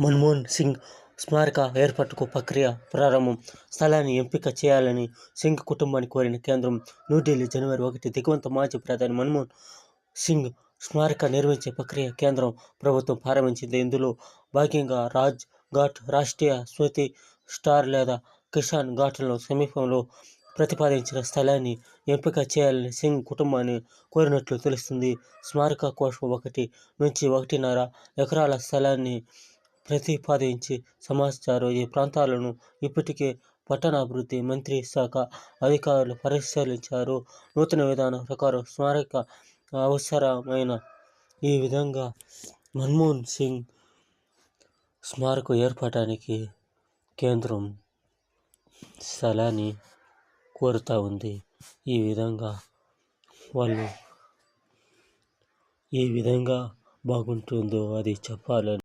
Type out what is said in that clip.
మన్మోహన్ సింగ్ స్మారక ఏర్పాటుకు ప్రక్రియ ప్రారంభం. స్థలాన్ని ఎంపిక చేయాలని సింగ్ కుటుంబాన్ని కోరిన కేంద్రం. న్యూఢిల్లీ, జనవరి 1. దివంగత మాజీ ప్రధాని మన్మోహన్ సింగ్ స్మారక నిర్మించే ప్రక్రియ కేంద్ర ప్రభుత్వం ప్రారంభించింది. ఇందులో భాగంగా రాజ్ ఘాట్ రాష్ట్రీయ స్మృతి స్టార్ లేదా కిసాన్ ఘాట్ల సమీపంలో ప్రతిపాదించిన స్థలాన్ని ఎంపిక చేయాలని సింగ్ కుటుంబాన్ని కోరినట్లు తెలుస్తుంది. స్మారక కోసం 1 నుంచి 1.5 ఎకరాల స్థలాన్ని ప్రతిపాదించి సమాచారం. ఈ ప్రాంతాలను ఇప్పటికే పట్టణాభివృద్ధి మంత్రిత్వ శాఖ అధికారులు పరిశీలించారు. నూతన విధానం ప్రకారం స్మారక అవసరమైన ఈ విధంగా మన్మోహన్ సింగ్ స్మారకం ఏర్పడటానికి కేంద్రం స్థలాన్ని కోరుతా ఉంది. ఈ విధంగా బాగుంటుందో అది చెప్పాలని